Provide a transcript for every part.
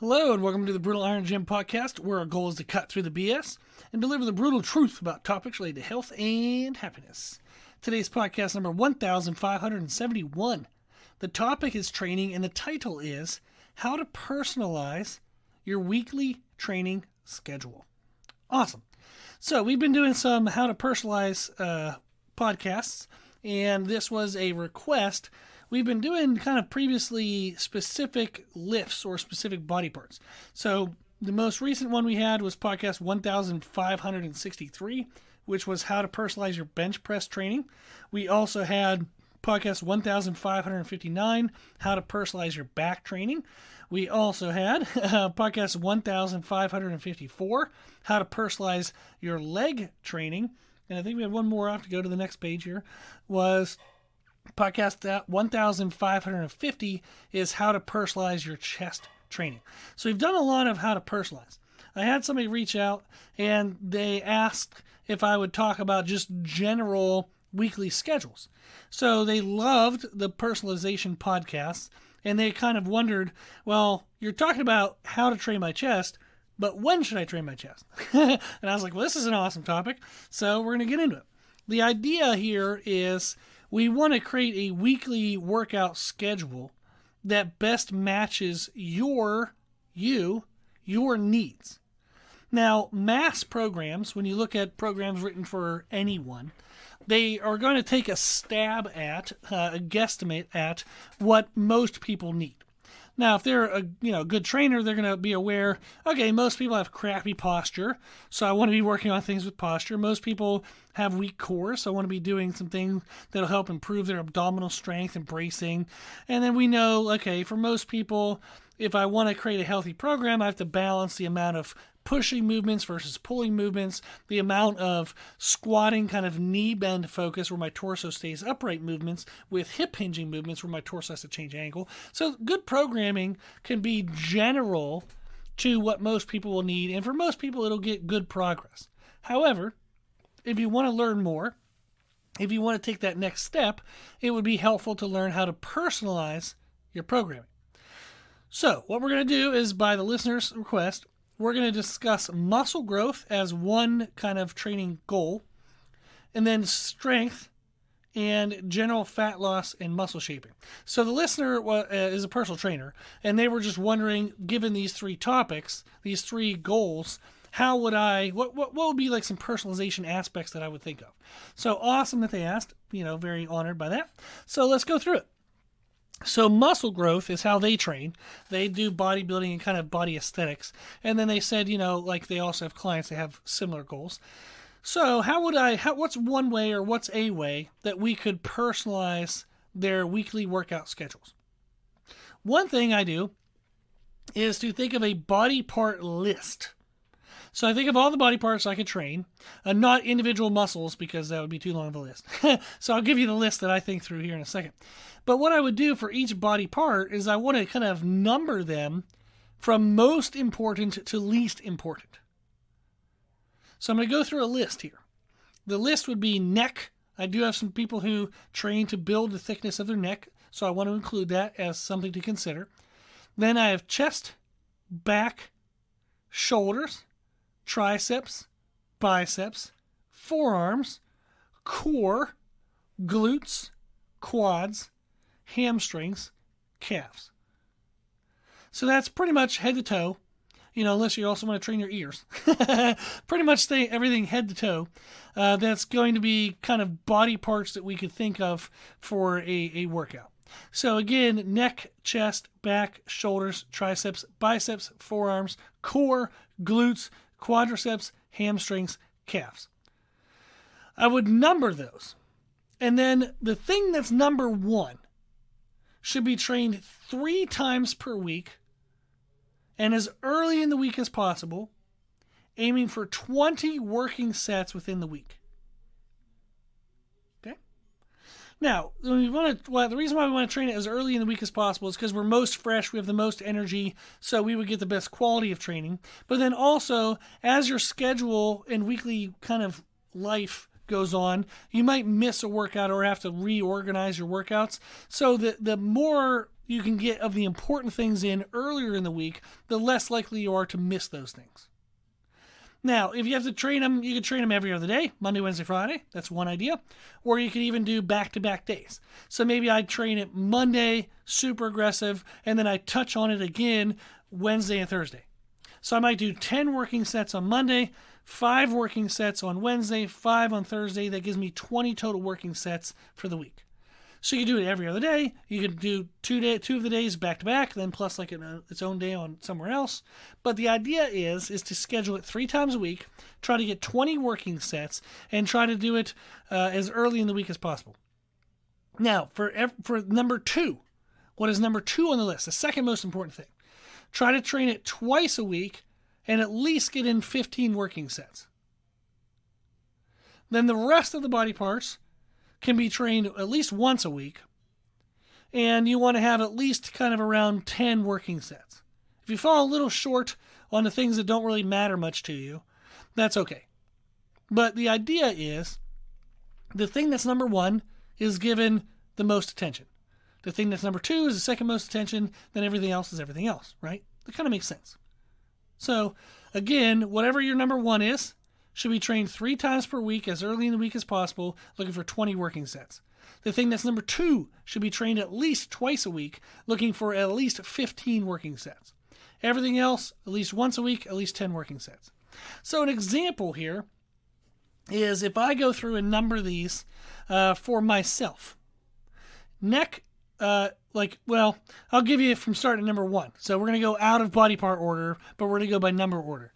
Hello and welcome to the Brutal Iron Gym podcast, where our goal is to cut through the BS and deliver the brutal truth about topics related to health and happiness. Today's podcast number 1571. The topic is training and the title is How to Personalize Your Weekly Training Schedule. Awesome. So we've been doing some How to Personalize podcasts, and this was a request. We've been doing kind of previously specific lifts or specific body parts. So the most recent one we had was podcast 1563, which was how to personalize your bench press training. We also had podcast 1559, how to personalize your back training. We also had podcast 1554, how to personalize your leg training. And I think we have one more. I have to go to the next page here. Was podcast 1550 is how to personalize your chest training. So we've done a lot of how to personalize. I had somebody reach out and they asked if I would talk about just general weekly schedules. So they loved the personalization podcasts and they kind of wondered, well, you're talking about how to train my chest, but when should I train my chest? And I was like, well, this is an awesome topic. So we're going to get into it. The idea here is we want to create a weekly workout schedule that best matches your needs. Now, mass programs, when you look at programs written for anyone, they are going to take a stab at, a guesstimate at what most people need. Now, if they're a good trainer, they're going to be aware, okay, most people have crappy posture, so I want to be working on things with posture. Most people have weak core, so I want to be doing some things that'll help improve their abdominal strength and bracing. And then we know, okay, for most people, if I want to create a healthy program, I have to balance the amount of pushing movements versus pulling movements, the amount of squatting kind of knee bend focus where my torso stays upright movements with hip hinging movements where my torso has to change angle. So good programming can be general to what most people will need, and for most people it'll get good progress. However, if you want to learn more, if you want to take that next step, it would be helpful to learn how to personalize your programming. So what we're going to do is, by the listener's request, we're going to discuss muscle growth as one kind of training goal, and then strength and general fat loss and muscle shaping. So the listener is a personal trainer, and they were just wondering, given these three topics, these three goals, how would what would be like some personalization aspects that I would think of? So awesome that they asked, very honored by that. So let's go through it. So muscle growth is how they train. They do bodybuilding and kind of body aesthetics. And then they said, like they also have clients that have similar goals. So what's one way or what's a way that we could personalize their weekly workout schedules? One thing I do is to think of a body part list. So I think of all the body parts I could train, not individual muscles because that would be too long of a list. So I'll give you the list that I think through here in a second. But what I would do for each body part is I want to kind of number them from most important to least important. So I'm going to go through a list here. The list would be neck. I do have some people who train to build the thickness of their neck, so I want to include that as something to consider. Then I have chest, back, shoulders, triceps, biceps, forearms, core, glutes, quads, hamstrings, calves. So that's pretty much head to toe, unless you also want to train your ears. Pretty much everything head to toe. That's going to be kind of body parts that we could think of for a workout. So again, neck, chest, back, shoulders, triceps, biceps, forearms, core, glutes, quadriceps, hamstrings, calves. I would number those. And then the thing that's number one should be trained 3 times per week and as early in the week as possible, aiming for 20 working sets within the week. Okay? Now, the reason why we want to train it as early in the week as possible is because we're most fresh, we have the most energy, so we would get the best quality of training. But then also, as your schedule and weekly kind of life goes on, you might miss a workout or have to reorganize your workouts. So the more you can get of the important things in earlier in the week, the less likely you are to miss those things. Now, if you have to train them, you can train them every other day, Monday, Wednesday, Friday. That's one idea. Or you could even do back-to-back days. So maybe I train it Monday, super aggressive, and then I touch on it again Wednesday and Thursday. So I might do 10 working sets on Monday, 5 working sets on Wednesday, 5 on Thursday. That gives me 20 total working sets for the week. So you can do it every other day. You can do two of the days back to back, then plus like its own day on somewhere else. But the idea is to schedule it 3 times a week, try to get 20 working sets, and try to do it as early in the week as possible. Now, for number 2, what is number 2 on the list? The second most important thing. Try to train it twice a week and at least get in 15 working sets. Then the rest of the body parts can be trained at least once a week, and you want to have at least kind of around 10 working sets. If you fall a little short on the things that don't really matter much to you, that's okay. But the idea is the thing that's number 1 is given the most attention. The thing that's number 2 is the second most attention, then everything else is everything else, right? That kind of makes sense. So, again, whatever your number 1 is, should be trained 3 times per week as early in the week as possible, looking for 20 working sets. The thing that's number 2 should be trained at least twice a week, looking for at least 15 working sets. Everything else, at least once a week, at least 10 working sets. So an example here is if I go through and number these for myself. Neck, I'll give you from starting at number 1. So we're going to go out of body part order, but we're going to go by number order.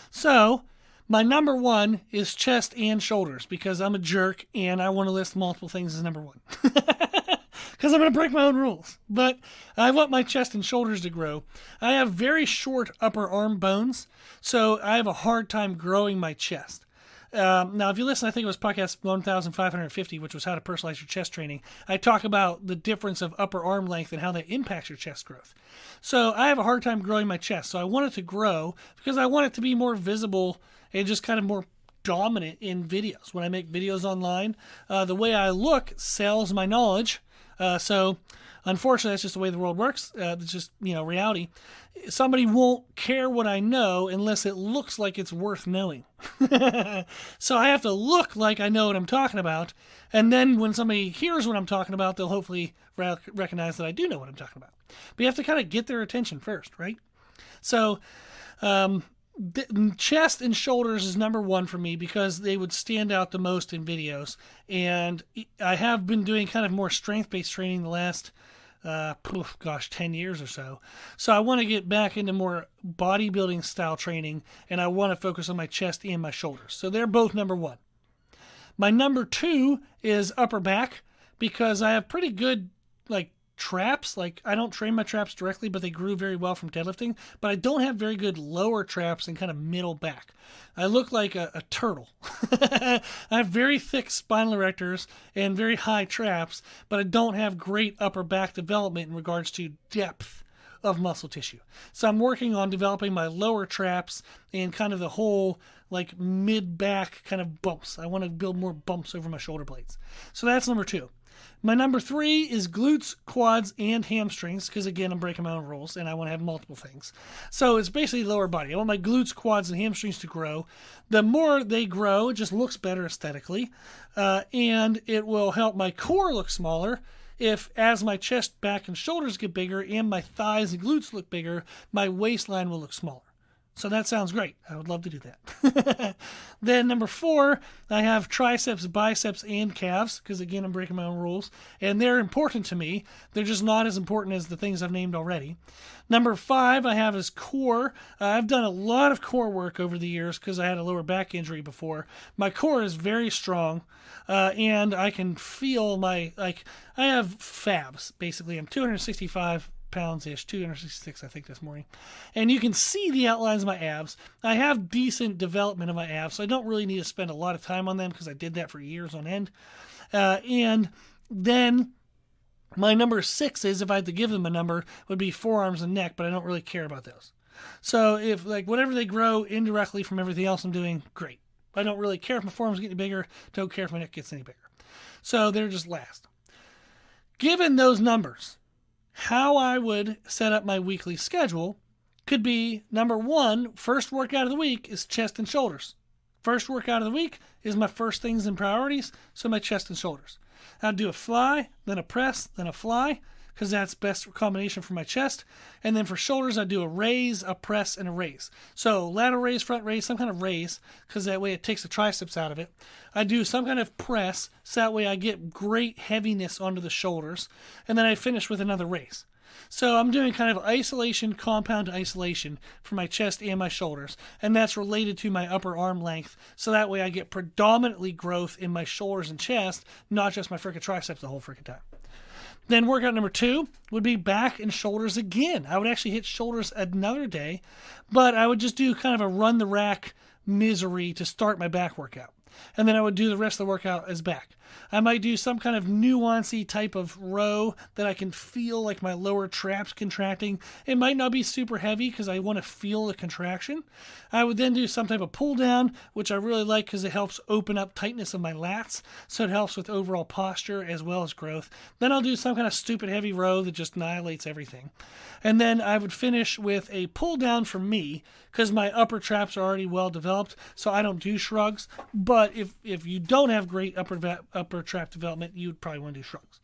So my number 1 is chest and shoulders because I'm a jerk and I want to list multiple things as number 1. Because I'm going to break my own rules. But I want my chest and shoulders to grow. I have very short upper arm bones, so I have a hard time growing my chest. Now, if you listen, I think it was podcast 1550, which was how to personalize your chest training. I talk about the difference of upper arm length and how that impacts your chest growth. So I have a hard time growing my chest. So I want it to grow because I want it to be more visible and just kind of more dominant in videos. When I make videos online, the way I look sells my knowledge. So unfortunately, that's just the way the world works. It's just, reality. Somebody won't care what I know unless it looks like it's worth knowing. So I have to look like I know what I'm talking about. And then when somebody hears what I'm talking about, they'll hopefully recognize that I do know what I'm talking about. But you have to kind of get their attention first, right? So, chest and shoulders is number 1 for me because they would stand out the most in videos. And I have been doing kind of more strength-based training the last 10 years or so. So I want to get back into more bodybuilding style training, and I want to focus on my chest and my shoulders. So they're both number 1. My number 2 is upper back because I have pretty good traps. I don't train my traps directly, but they grew very well from deadlifting. But I don't have very good lower traps and kind of middle back. I look like a turtle. I have very thick spinal erectors and very high traps, but I don't have great upper back development in regards to depth of muscle tissue. So I'm working on developing my lower traps and kind of the whole mid-back kind of bumps. I want to build more bumps over my shoulder blades. So that's number 2. My number 3 is glutes, quads, and hamstrings, because again, I'm breaking my own rules, and I want to have multiple things. So it's basically lower body. I want my glutes, quads, and hamstrings to grow. The more they grow, it just looks better aesthetically, and it will help my core look smaller. As my chest, back, and shoulders get bigger, and my thighs and glutes look bigger, my waistline will look smaller. So that sounds great. I would love to do that. Then number 4, I have triceps, biceps, and calves, because again, I'm breaking my own rules, and they're important to me. They're just not as important as the things I've named already. Number 5 I have is core. I've done a lot of core work over the years because I had a lower back injury before. My core is very strong, and I can feel I have fabs, basically. I'm 265 pounds-ish, 266 I think this morning, and you can see the outlines of my abs. I have decent development of my abs, so I don't really need to spend a lot of time on them because I did that for years on end. And then my number 6 is, if I had to give them a number, would be forearms and neck, but I don't really care about those. So if whatever they grow indirectly from everything else I'm doing, great. I don't really care if my forearms get any bigger, don't care if my neck gets any bigger. So they're just last. Given those numbers, how I would set up my weekly schedule could be number one, first workout of the week is chest and shoulders. First workout of the week is my first things and priorities, so my chest and shoulders. I'll do a fly, then a press, then a fly, because that's best combination for my chest. And then for shoulders, I do a raise, a press, and a raise. So lateral raise, front raise, some kind of raise, because that way it takes the triceps out of it. I do some kind of press, so that way I get great heaviness onto the shoulders. And then I finish with another raise. So I'm doing kind of isolation, compound isolation for my chest and my shoulders. And that's related to my upper arm length. So that way I get predominantly growth in my shoulders and chest, not just my frickin' triceps the whole frickin' time. Then workout number 2 would be back and shoulders again. I would actually hit shoulders another day, but I would just do kind of a run the rack misery to start my back workout. And then I would do the rest of the workout as back. I might do some kind of nuancy type of row that I can feel like my lower traps contracting. It might not be super heavy because I want to feel the contraction. I would then do some type of pull down, which I really like because it helps open up tightness of my lats. So it helps with overall posture as well as growth. Then I'll do some kind of stupid heavy row that just annihilates everything. And then I would finish with a pull down for me because my upper traps are already well developed. So I don't do shrugs. But if you don't have great upper trap development, you would probably want to do shrugs.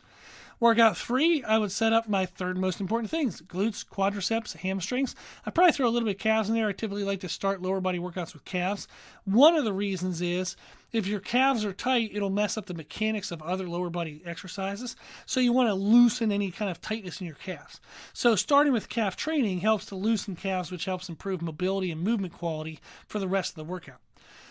Workout 3, I would set up my third most important things: glutes, quadriceps, hamstrings. I probably throw a little bit of calves in there. I typically like to start lower body workouts with calves. One of the reasons is if your calves are tight, it'll mess up the mechanics of other lower body exercises. So you want to loosen any kind of tightness in your calves. So starting with calf training helps to loosen calves, which helps improve mobility and movement quality for the rest of the workout.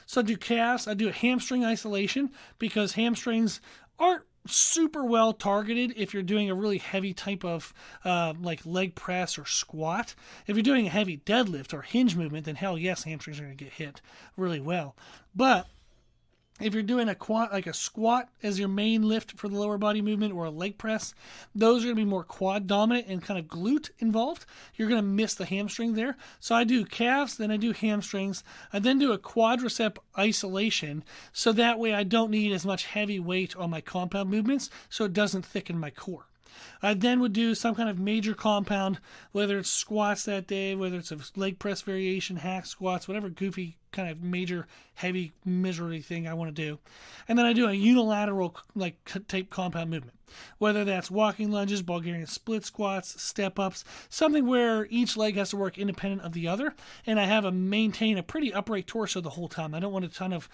So I do calves. I do a hamstring isolation because hamstrings aren't super well targeted if you're doing a really heavy type of like leg press or squat. If you're doing a heavy deadlift or hinge movement, then hell yes, hamstrings are going to get hit really well. But if you're doing a squat as your main lift for the lower body movement or a leg press, those are going to be more quad dominant and kind of glute involved. You're going to miss the hamstring there. So I do calves, then I do hamstrings. I then do a quadricep isolation, so that way I don't need as much heavy weight on my compound movements, so it doesn't thicken my core. I then would do some kind of major compound, whether it's squats that day, whether it's a leg press variation, hack squats, whatever goofy kind of major heavy misery thing I want to do. And then I do a unilateral like type compound movement, whether that's walking lunges, Bulgarian split squats, step ups, something where each leg has to work independent of the other. And I have to maintain a pretty upright torso the whole time. I don't want a ton of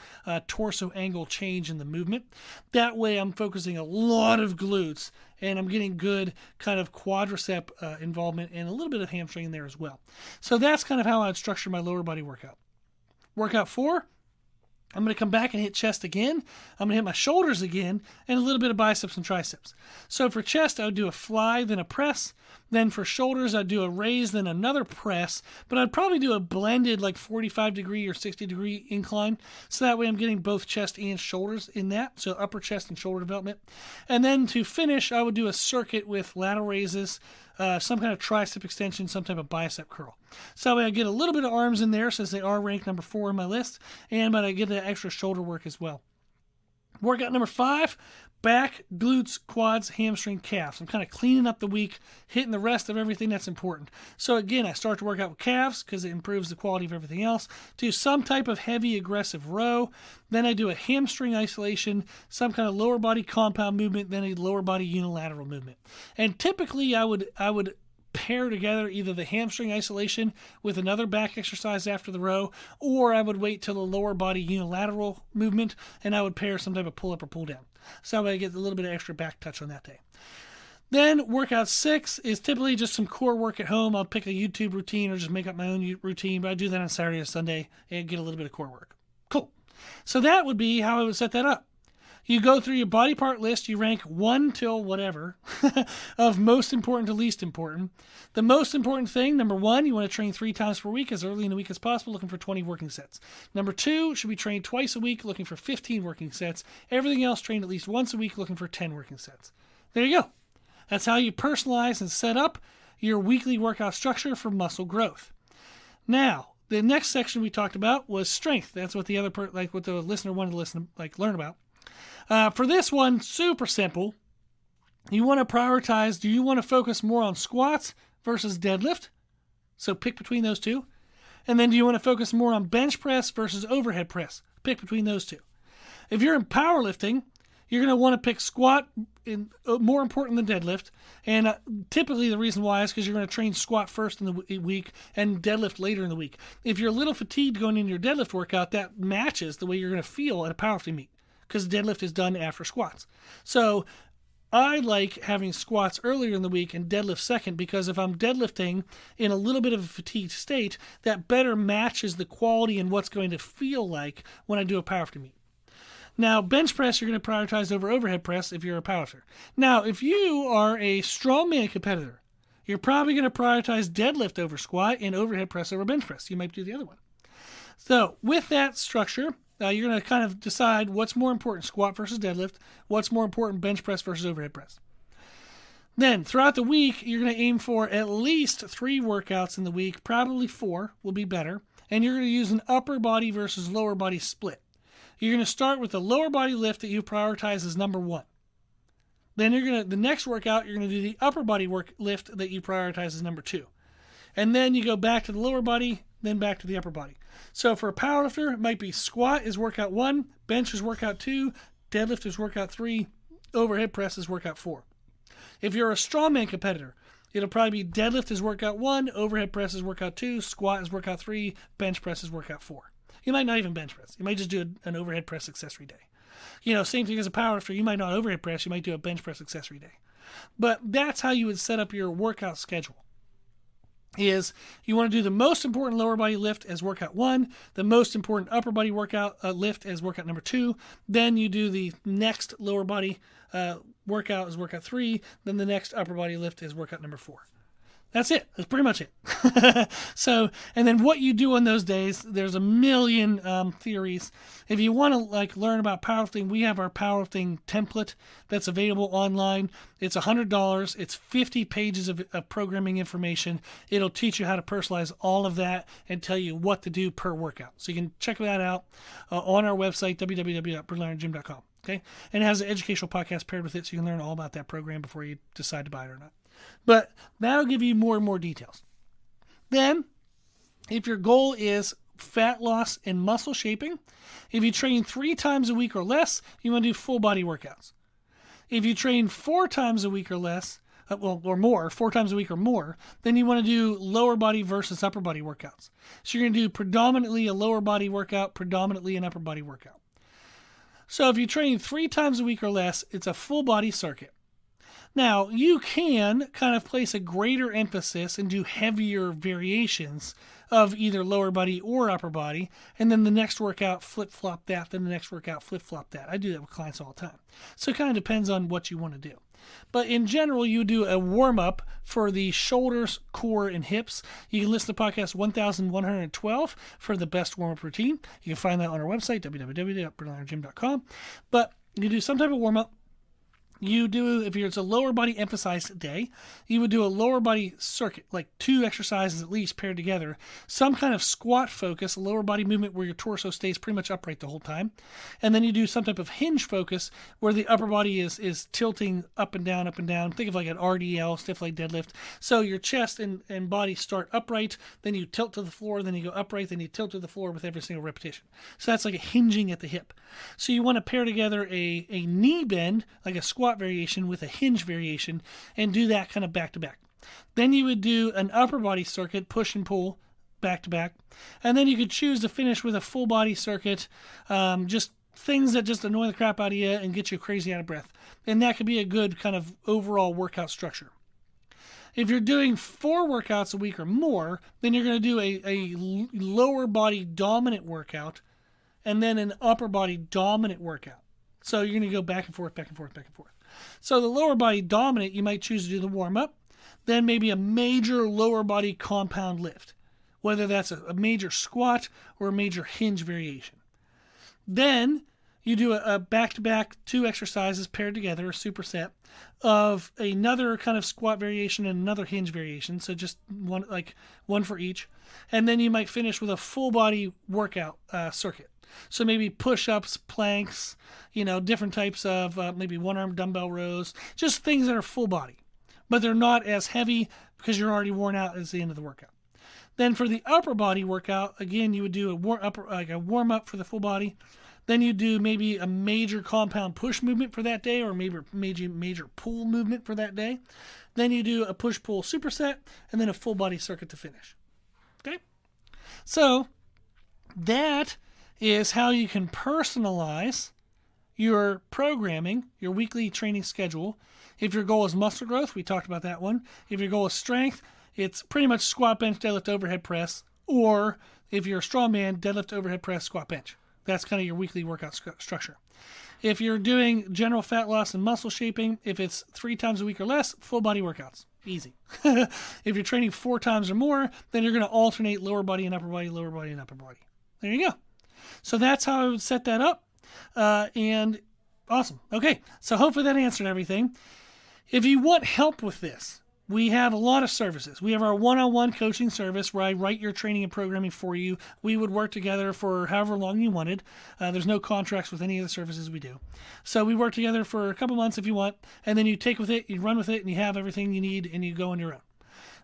torso angle change in the movement. That way I'm focusing a lot of glutes and I'm getting good kind of quadricep involvement and a little bit of hamstring in there as well. So that's kind of how I'd structure my lower body workout. Workout 4, I'm going to come back and hit chest again. I'm going to hit my shoulders again and a little bit of biceps and triceps. So for chest, I would do a fly, then a press. Then for shoulders, I'd do a raise, then another press. But I'd probably do a blended like 45 degree or 60 degree incline. So that way I'm getting both chest and shoulders in that. So upper chest and shoulder development. And then to finish, I would do a circuit with lateral raises, some kind of tricep extension, some type of bicep curl. So that way I get a little bit of arms in there since they are ranked number 4 on my list. But I get the extra shoulder work as well. Workout number 5, back, glutes, quads, hamstring, calves. I'm kind of cleaning up the week, hitting the rest of everything that's important. So again, I start to work out with calves because it improves the quality of everything else. Do some type of heavy aggressive row. Then I do a hamstring isolation, some kind of lower body compound movement, then a lower body unilateral movement. And typically I would pair together either the hamstring isolation with another back exercise after the row, or I would wait till the lower body unilateral movement and I would pair some type of pull up or pull down. So I get a little bit of extra back touch on that day. Then workout 6 is typically just some core work at home. I'll pick a YouTube routine or just make up my own routine, but I do that on Saturday or Sunday and get a little bit of core work. Cool. So that would be how I would set that up. You go through your body part list, you rank 1 till whatever of most important to least important. The most important thing, number 1, you want to train 3 times per week as early in the week as possible, looking for 20 working sets. Number 2, should be trained twice a week, looking for 15 working sets. Everything else trained at least once a week, looking for 10 working sets. There you go. That's how you personalize and set up your weekly workout structure for muscle growth. Now, the next section we talked about was strength. That's what the what the listener wanted to learn about. For this one, super simple. You want to prioritize, do you want to focus more on squats versus deadlift? So pick between those two. And then do you want to focus more on bench press versus overhead press? Pick between those two. If you're in powerlifting, you're going to want to pick squat more important than deadlift. And typically the reason why is because you're going to train squat first in the week and deadlift later in the week. If you're a little fatigued going into your deadlift workout, that matches the way you're going to feel at a powerlifting meet because deadlift is done after squats. So I like having squats earlier in the week and deadlift second because if I'm deadlifting in a little bit of a fatigued state, that better matches the quality and what's going to feel like when I do a powerlifting meet. Now, bench press, you're going to prioritize over overhead press if you're a powerlifter. Now, if you are a strongman competitor, you're probably going to prioritize deadlift over squat and overhead press over bench press. You might do the other one. So, with that structure, you're going to kind of decide what's more important, squat versus deadlift, what's more important, bench press versus overhead press. Then, throughout the week, you're going to aim for at least 3 workouts in the week, probably 4 will be better, and you're going to use an upper body versus lower body split. You're going to start with the lower body lift that you prioritize as number 1. Then the next workout, you're going to do the upper body lift that you prioritize as number 2. And then you go back to the lower body, then back to the upper body. So for a powerlifter, it might be squat is workout 1, bench is workout 2, deadlift is workout 3, overhead press is workout 4. If you're a strongman competitor, it'll probably be deadlift is workout 1, overhead press is workout 2, squat is workout 3, bench press is workout 4. You might not even bench press. You might just do an overhead press accessory day. Same thing as a powerlifter. You might not overhead press. You might do a bench press accessory day. But that's how you would set up your workout schedule. Is you want to do the most important lower body lift as workout 1, the most important upper body workout lift as workout number 2. Then you do the next lower body workout as workout 3. Then the next upper body lift is workout number 4. That's it. That's pretty much it. So, and then what you do on those days, there's a million theories. If you want to learn about powerlifting, we have our powerlifting template that's available online. It's $100. It's 50 pages of programming information. It'll teach you how to personalize all of that and tell you what to do per workout. So you can check that out on our website, www.personalizegym.com. Okay, and it has an educational podcast paired with it, so you can learn all about that program before you decide to buy it or not. But that'll give you more and more details. Then, if your goal is fat loss and muscle shaping, if you train 3 times a week or less, you want to do full body workouts. If you train 4 times a week or less, or more, 4 times a week or more, then you want to do lower body versus upper body workouts. So you're going to do predominantly a lower body workout, predominantly an upper body workout. So if you train 3 times a week or less, it's a full body circuit. Now, you can kind of place a greater emphasis and do heavier variations of either lower body or upper body, and then the next workout flip-flop that, then the next workout flip-flop that. I do that with clients all the time. So it kind of depends on what you want to do. But in general, you do a warm-up for the shoulders, core, and hips. You can listen to podcast 1112 for the best warm-up routine. You can find that on our website, www.personalizegym.com. But you do some type of warm-up. You do, if it's a lower body emphasized day, you would do a lower body circuit, like 2 exercises at least paired together, some kind of squat focus, a lower body movement where your torso stays pretty much upright the whole time. And then you do some type of hinge focus where the upper body is tilting up and down, up and down. Think of like an RDL, stiff leg deadlift. So your chest and body start upright, then you tilt to the floor, then you go upright, then you tilt to the floor with every single repetition. So that's like a hinging at the hip. So you want to pair together a knee bend, like a squat variation with a hinge variation, and do that kind of back to back. Then you would do an upper body circuit, push and pull, back to back. And then you could choose to finish with a full body circuit, just things that just annoy the crap out of you and get you crazy out of breath. And that could be a good kind of overall workout structure. If you're doing 4 workouts a week or more, then you're going to do a lower body dominant workout and then an upper body dominant workout. So you're going to go back and forth, back and forth, back and forth. So the lower body dominant, you might choose to do the warm-up, then maybe a major lower body compound lift, whether that's a major squat or a major hinge variation. Then you do a back-to-back 2 exercises paired together, a superset, of another kind of squat variation and another hinge variation, so just one for each. And then you might finish with a full body workout circuit. So maybe push-ups, planks, different types of maybe one-arm dumbbell rows, just things that are full body, but they're not as heavy because you're already worn out at the end of the workout. Then for the upper body workout, again, you would do a warm-up for the full body. Then you do maybe a major compound push movement for that day, or maybe major pull movement for that day. Then you do a push-pull superset, and then a full body circuit to finish. Okay? So that is how you can personalize your programming, your weekly training schedule. If your goal is muscle growth, we talked about that one. If your goal is strength, it's pretty much squat, bench, deadlift, overhead press. Or if you're a strongman, deadlift, overhead press, squat, bench. That's kind of your weekly workout structure. If you're doing general fat loss and muscle shaping, if it's 3 times a week or less, full body workouts. Easy. If you're training 4 times or more, then you're going to alternate lower body and upper body, lower body and upper body. There you go. So that's how I would set that up. And awesome. Okay, so hopefully that answered everything. If you want help with this, we have a lot of services. We have our one-on-one coaching service where I write your training and programming for you. We would work together for however long you wanted. There's no contracts with any of the services we do. So we work together for a couple months if you want, and then you take with it, you run with it, and you have everything you need, and you go on your own.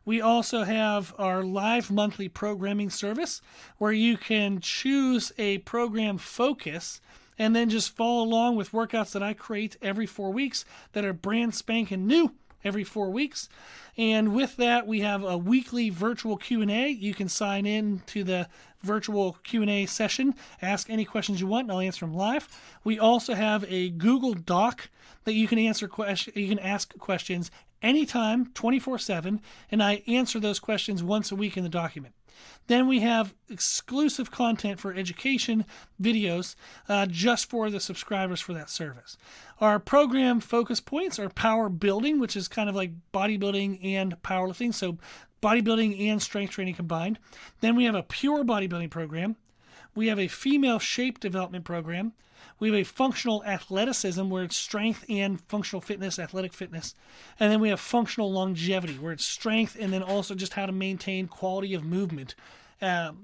We also have our live monthly programming service where you can choose a program focus and then just follow along with workouts that I create every 4 weeks that are brand spanking new every 4 weeks. And with that, we have a weekly virtual Q&A. You can sign in to the virtual Q&A session, ask any questions you want, and I'll answer them live. We also have a Google Doc that you can ask questions anytime, 24/7, and I answer those questions once a week in the document. Then we have exclusive content for education videos just for the subscribers for that service. Our program focus points are power building, which is kind of like bodybuilding and powerlifting, so bodybuilding and strength training combined. Then we have a pure bodybuilding program. We have a female shape development program. We have a functional athleticism where it's strength and functional fitness, athletic fitness. And then we have functional longevity where it's strength and then also just how to maintain quality of movement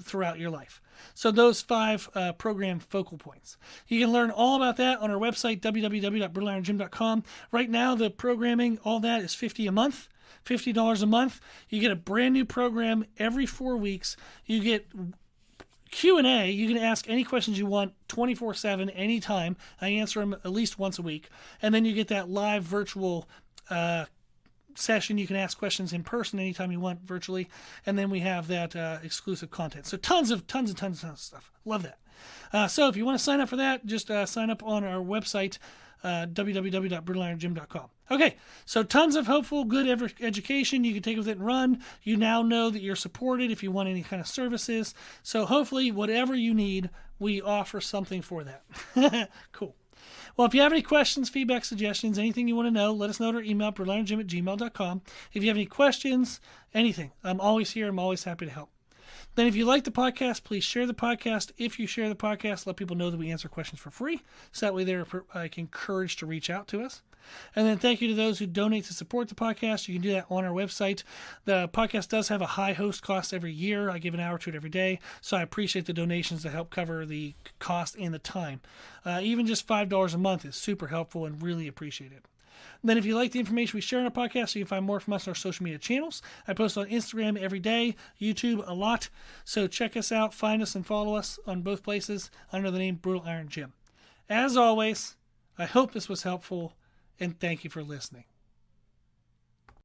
throughout your life. So those 5 program focal points. You can learn all about that on our website, www.brutalirongym.com. Right now, the programming, all that is $50 a month. $50 a month. You get a brand new program every 4 weeks. You get Q&A. You can ask any questions you want 24/7, anytime. I answer them at least once a week. And then you get that live virtual session. You can ask questions in person anytime you want virtually. And then we have that exclusive content. So tons of stuff. Love that. So if you want to sign up for that, just sign up on our website, www.brutalirongym.com. Okay, so tons of hopeful, good education. You can take with it and run. You now know that you're supported if you want any kind of services. So hopefully, whatever you need, we offer something for that. Cool. Well, if you have any questions, feedback, suggestions, anything you want to know, let us know at our email, brutalirongym@gmail.com. If you have any questions, anything, I'm always here. I'm always happy to help. Then if you like the podcast, please share the podcast. If you share the podcast, let people know that we answer questions for free. So that way they're encouraged to reach out to us. And then thank you to those who donate to support the podcast. You can do that on our website. The podcast does have a high host cost every year. I give an hour to it every day. So I appreciate the donations to help cover the cost and the time. Even just $5 a month is super helpful and really appreciated. And then if you like the information we share on our podcast, you can find more from us on our social media channels. I post on Instagram every day, YouTube a lot. So check us out, find us, and follow us on both places under the name Brutal Iron Gym. As always, I hope this was helpful, and thank you for listening.